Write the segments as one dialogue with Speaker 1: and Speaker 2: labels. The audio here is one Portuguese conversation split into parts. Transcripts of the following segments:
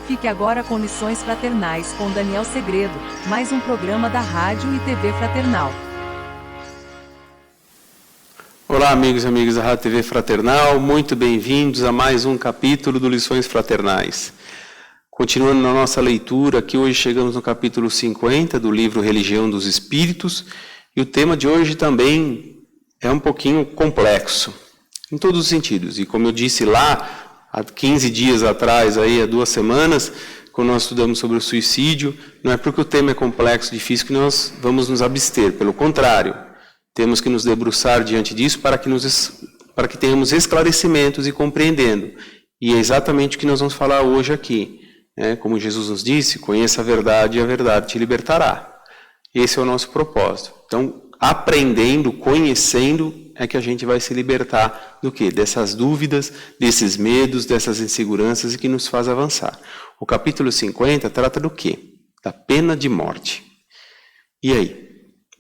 Speaker 1: Fique agora com Lições Fraternais com Daniel Segredo, mais um programa da Rádio e TV Fraternal.
Speaker 2: Olá, amigos e amigas da Rádio TV Fraternal, muito bem-vindos a mais um capítulo do Lições Fraternais. Continuando na nossa leitura, aqui hoje chegamos no capítulo 50 do livro Religião dos Espíritos, e o tema de hoje também é um pouquinho complexo, em todos os sentidos. E como eu disse lá, há 15 dias atrás, há 2 semanas, quando nós estudamos sobre o suicídio, não é porque o tema é complexo, difícil, que nós vamos nos abster. Pelo contrário, temos que nos debruçar diante disso para que tenhamos esclarecimentos e compreendendo. E é exatamente o que nós vamos falar hoje aqui. Como Jesus nos disse, conheça a verdade e a verdade te libertará. Esse é o nosso propósito. Então, aprendendo, conhecendo, é que a gente vai se libertar do quê? Dessas dúvidas, desses medos, dessas inseguranças e que nos faz avançar. O capítulo 50 trata do quê? Da pena de morte. E aí?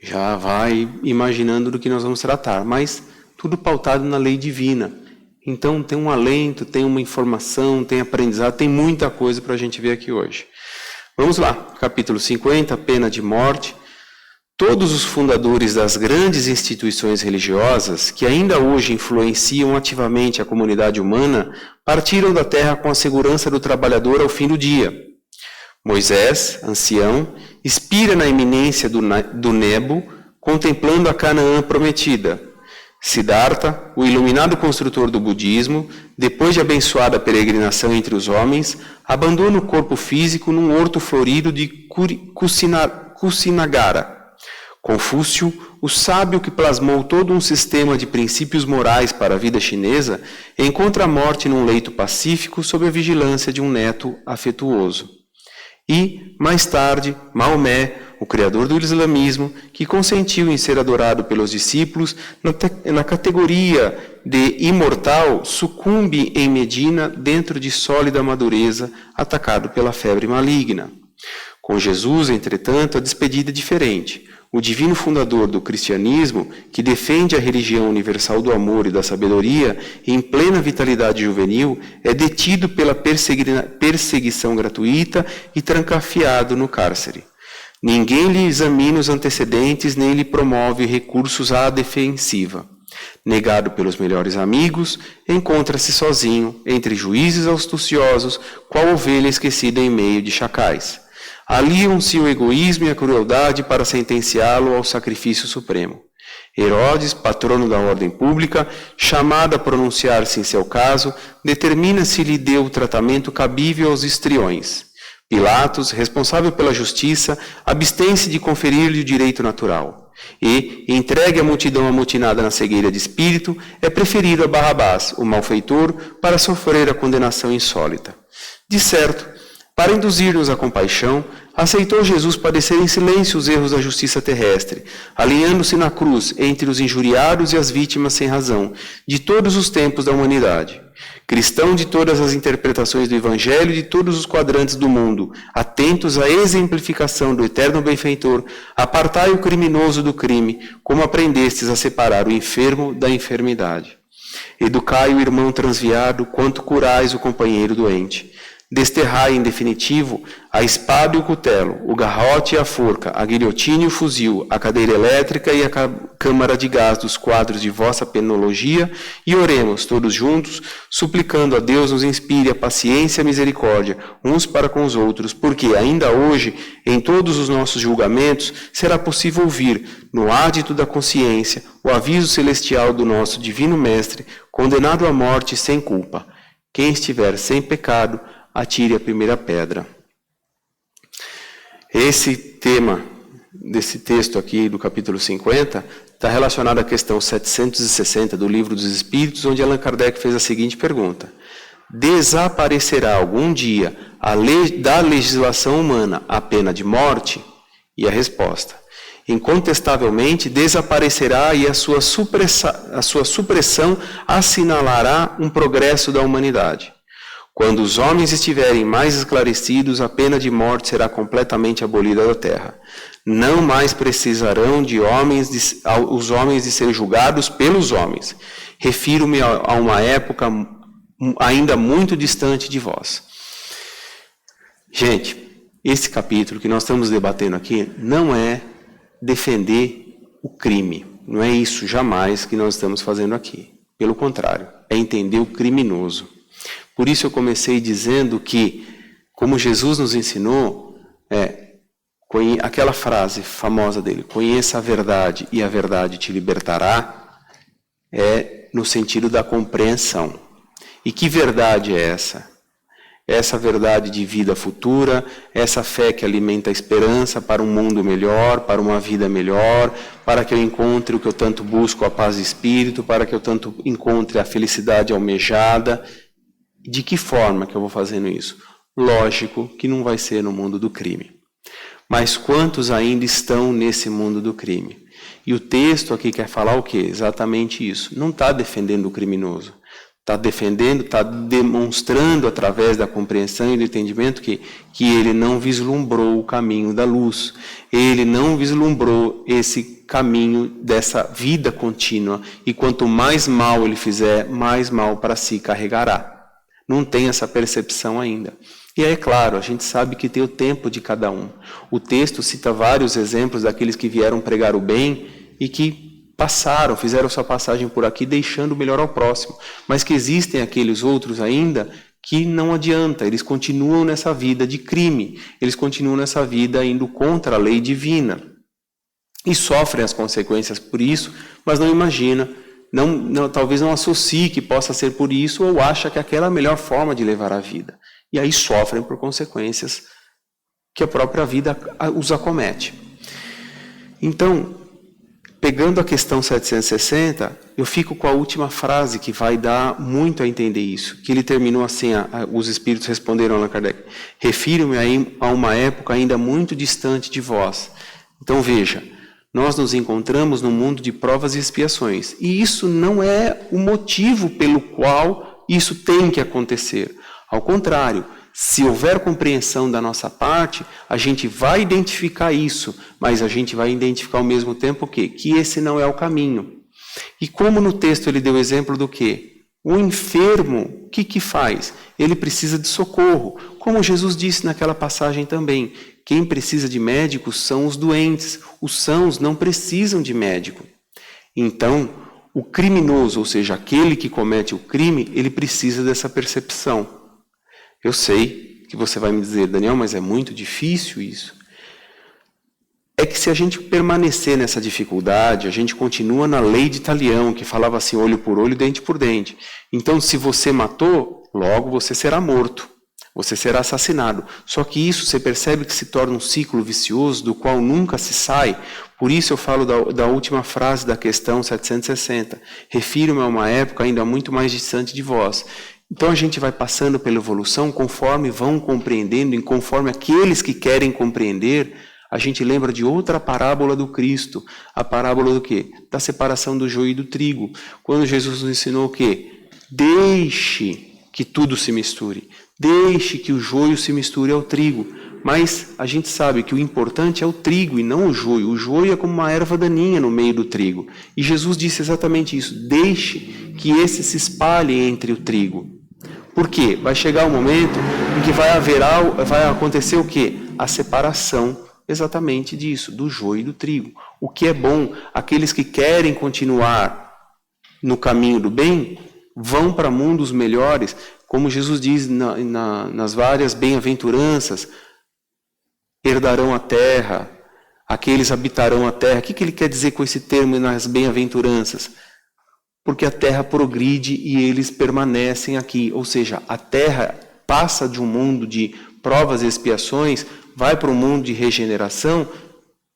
Speaker 2: Já vai imaginando do que nós vamos tratar, mas tudo pautado na lei divina. Então tem um alento, tem uma informação, tem aprendizado, tem muita coisa para a gente ver aqui hoje. Vamos lá, capítulo 50, pena de morte. Todos os fundadores das grandes instituições religiosas, que ainda hoje influenciam ativamente a comunidade humana, partiram da terra com a segurança do trabalhador ao fim do dia. Moisés, ancião, expira na iminência do Nebo, contemplando a Canaã prometida. Siddhartha, o iluminado construtor do budismo, depois de abençoada peregrinação entre os homens, abandona o corpo físico num horto florido de Kusinagara. Confúcio, o sábio que plasmou todo um sistema de princípios morais para a vida chinesa, encontra a morte num leito pacífico sob a vigilância de um neto afetuoso. E, mais tarde, Maomé, o criador do islamismo, que consentiu em ser adorado pelos discípulos na categoria de imortal, sucumbe em Medina dentro de sólida madureza, atacado pela febre maligna. Com Jesus, entretanto, a despedida é diferente. O divino fundador do cristianismo, que defende a religião universal do amor e da sabedoria, em plena vitalidade juvenil, é detido pela perseguição gratuita e trancafiado no cárcere. Ninguém lhe examina os antecedentes, nem lhe promove recursos à defensiva. Negado pelos melhores amigos, encontra-se sozinho, entre juízes astuciosos, qual ovelha esquecida em meio de chacais. Aliam-se o egoísmo e a crueldade para sentenciá-lo ao sacrifício supremo. Herodes, patrono da ordem pública, chamado a pronunciar-se em seu caso, determina se lhe deu o tratamento cabível aos histriões. Pilatos, responsável pela justiça, abstém-se de conferir-lhe o direito natural. E, entregue a multidão amotinada na cegueira de espírito, é preferido a Barrabás, o malfeitor, para sofrer a condenação insólita. De certo, para induzir-nos à compaixão, aceitou Jesus padecer em silêncio os erros da justiça terrestre, alinhando-se na cruz entre os injuriados e as vítimas sem razão, de todos os tempos da humanidade. Cristão de todas as interpretações do Evangelho e de todos os quadrantes do mundo, atentos à exemplificação do eterno benfeitor, apartai o criminoso do crime, como aprendestes a separar o enfermo da enfermidade. Educai o irmão transviado, quanto curais o companheiro doente. Desterrai, em definitivo, a espada e o cutelo, o garrote e a forca, a guilhotina e o fuzil, a cadeira elétrica e a câmara de gás dos quadros de vossa penologia, e oremos todos juntos, suplicando a Deus nos inspire a paciência e a misericórdia, uns para com os outros, porque ainda hoje, em todos os nossos julgamentos, será possível ouvir, no ádito da consciência, o aviso celestial do nosso Divino Mestre, condenado à morte sem culpa. Quem estiver sem pecado, atire a primeira pedra. Esse tema desse texto aqui do capítulo 50 está relacionado à questão 760 do Livro dos Espíritos, onde Allan Kardec fez a seguinte pergunta: desaparecerá algum dia da legislação humana a pena de morte? E a resposta: incontestavelmente desaparecerá, e a sua supressão assinalará um progresso da humanidade. Quando os homens estiverem mais esclarecidos, a pena de morte será completamente abolida da terra. Não mais precisarão os homens de ser julgados pelos homens. Refiro-me a uma época ainda muito distante de vós. Gente, esse capítulo que nós estamos debatendo aqui não é defender o crime. Não é isso jamais que nós estamos fazendo aqui. Pelo contrário, é entender o criminoso. Por isso eu comecei dizendo que, como Jesus nos ensinou, aquela frase famosa dele, conheça a verdade e a verdade te libertará, é no sentido da compreensão. E que verdade é essa? Essa verdade de vida futura, essa fé que alimenta a esperança para um mundo melhor, para uma vida melhor, para que eu encontre o que eu tanto busco, a paz de espírito, para que eu tanto encontre a felicidade almejada. De que forma que eu vou fazendo isso? Lógico que não vai ser no mundo do crime. Mas quantos ainda estão nesse mundo do crime? E o texto aqui quer falar o quê? Exatamente isso. Não está defendendo o criminoso. Está defendendo, está demonstrando através da compreensão e do entendimento que ele não vislumbrou o caminho da luz. Ele não vislumbrou esse caminho dessa vida contínua. E quanto mais mal ele fizer, mais mal para si carregará. Não tem essa percepção ainda. E aí, é claro, a gente sabe que tem o tempo de cada um. O texto cita vários exemplos daqueles que vieram pregar o bem e que passaram, fizeram sua passagem por aqui, deixando o melhor ao próximo. Mas que existem aqueles outros ainda que não adianta, eles continuam nessa vida de crime, eles continuam nessa vida indo contra a lei divina. E sofrem as consequências por isso, mas não imagina, talvez não associe que possa ser por isso, ou acha que aquela é a melhor forma de levar a vida. E aí sofrem por consequências que a própria vida os acomete. Então, pegando a questão 760, eu fico com a última frase que vai dar muito a entender isso. Que ele terminou assim, os espíritos responderam a Allan Kardec, refiro-me a uma época ainda muito distante de vós. Então veja, nós nos encontramos num mundo de provas e expiações. E isso não é o motivo pelo qual isso tem que acontecer. Ao contrário, se houver compreensão da nossa parte, a gente vai identificar isso, mas a gente vai identificar ao mesmo tempo o quê? Que esse não é o caminho. E como no texto ele deu exemplo do quê? O enfermo, o que faz? Ele precisa de socorro. Como Jesus disse naquela passagem também, quem precisa de médicos são os doentes, os sãos não precisam de médico. Então, o criminoso, ou seja, aquele que comete o crime, ele precisa dessa percepção. Eu sei que você vai me dizer, Daniel, mas é muito difícil isso. É que se a gente permanecer nessa dificuldade, a gente continua na lei de Talião, que falava assim, olho por olho, dente por dente. Então, se você matou, logo você será morto, você será assassinado. Só que isso, você percebe que se torna um ciclo vicioso, do qual nunca se sai. Por isso eu falo da última frase da questão 760. Refiro-me a uma época ainda muito mais distante de vós. Então a gente vai passando pela evolução conforme vão compreendendo, e conforme aqueles que querem compreender, a gente lembra de outra parábola do Cristo, a parábola do quê? Da separação do joio e do trigo. Quando Jesus nos ensinou o quê? Deixe que tudo se misture, deixe que o joio se misture ao trigo. Mas a gente sabe que o importante é o trigo e não o joio. O joio é como uma erva daninha no meio do trigo. E Jesus disse exatamente isso, deixe que esse se espalhe entre o trigo. Por quê? Vai chegar um momento em que vai acontecer o quê? A separação exatamente disso, do joio e do trigo. O que é bom, aqueles que querem continuar no caminho do bem, vão para mundos melhores, como Jesus diz nas várias bem-aventuranças, herdarão a terra, aqueles habitarão a terra. O que ele quer dizer com esse termo nas bem-aventuranças? Porque a terra progride e eles permanecem aqui. Ou seja, a terra passa de um mundo de provas e expiações, vai para um mundo de regeneração,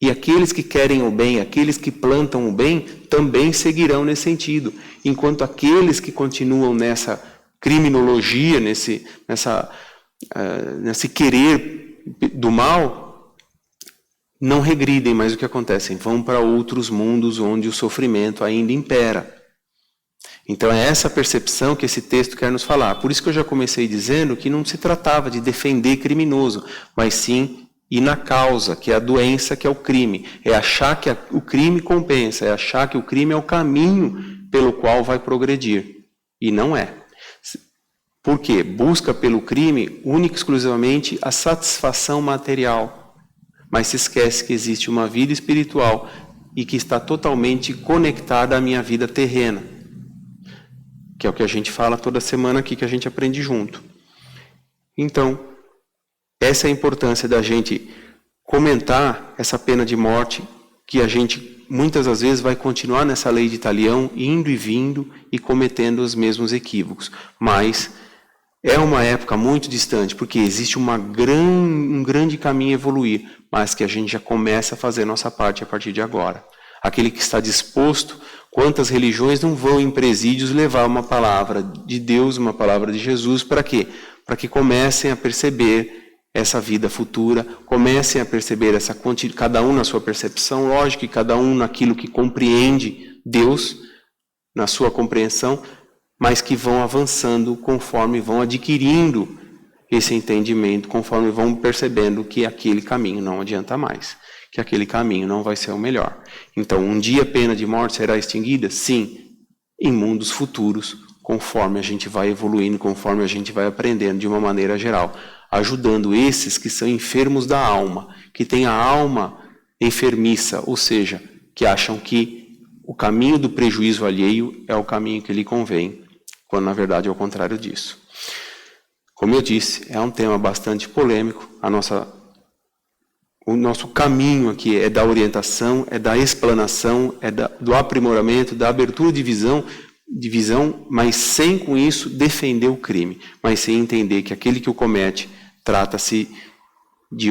Speaker 2: e aqueles que querem o bem, aqueles que plantam o bem, também seguirão nesse sentido. Enquanto aqueles que continuam nessa criminologia, nesse querer do mal, não regridem, mas o que acontece? Vão para outros mundos onde o sofrimento ainda impera. Então é essa percepção que esse texto quer nos falar. Por isso que eu já comecei dizendo que não se tratava de defender criminoso, mas sim ir na causa, que é a doença, que é o crime. É achar que o crime compensa, é achar que o crime é o caminho pelo qual vai progredir. E não é. Por quê? Busca pelo crime única e exclusivamente a satisfação material, mas se esquece que existe uma vida espiritual e que está totalmente conectada à minha vida terrena, que é o que a gente fala toda semana aqui, que a gente aprende junto. Então, essa é a importância da gente comentar essa pena de morte, que a gente muitas das vezes vai continuar nessa lei de talião, indo e vindo e cometendo os mesmos equívocos. Mas é uma época muito distante, porque existe um grande caminho a evoluir, mas que a gente já começa a fazer a nossa parte a partir de agora. Aquele que está disposto, quantas religiões não vão em presídios levar uma palavra de Deus, uma palavra de Jesus, para quê? Para que comecem a perceber essa vida futura, comecem a perceber cada um na sua percepção, lógico que cada um naquilo que compreende Deus, na sua compreensão, mas que vão avançando conforme vão adquirindo esse entendimento, conforme vão percebendo que aquele caminho não adianta mais, que aquele caminho não vai ser o melhor. Então, um dia a pena de morte será extinguida? Sim, em mundos futuros, conforme a gente vai evoluindo, conforme a gente vai aprendendo de uma maneira geral, ajudando esses que são enfermos da alma, que têm a alma enfermiça, ou seja, que acham que o caminho do prejuízo alheio é o caminho que lhe convém, quando na verdade é o contrário disso. Como eu disse, é um tema bastante polêmico. O nosso caminho aqui é da orientação, é da explanação, é do aprimoramento, da abertura de visão, mas sem com isso defender o crime, mas sem entender que aquele que o comete trata-se de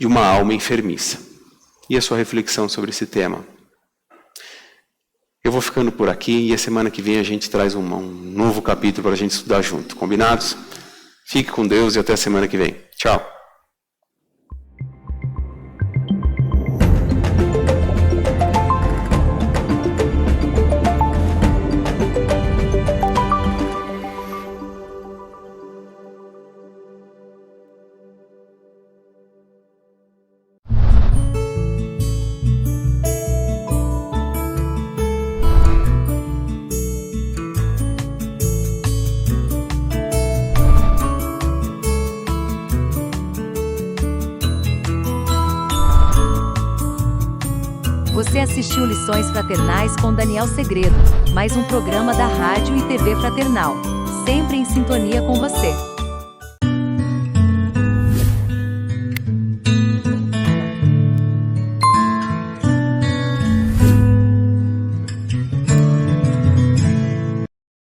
Speaker 2: uma alma enfermiça. E a sua reflexão sobre esse tema? Eu vou ficando por aqui e a semana que vem a gente traz um novo capítulo para a gente estudar junto. Combinados? Fique com Deus e até a semana que vem. Tchau.
Speaker 1: Você assistiu Lições Fraternais com Daniel Segredo, mais um programa da Rádio e TV Fraternal, sempre em sintonia com você.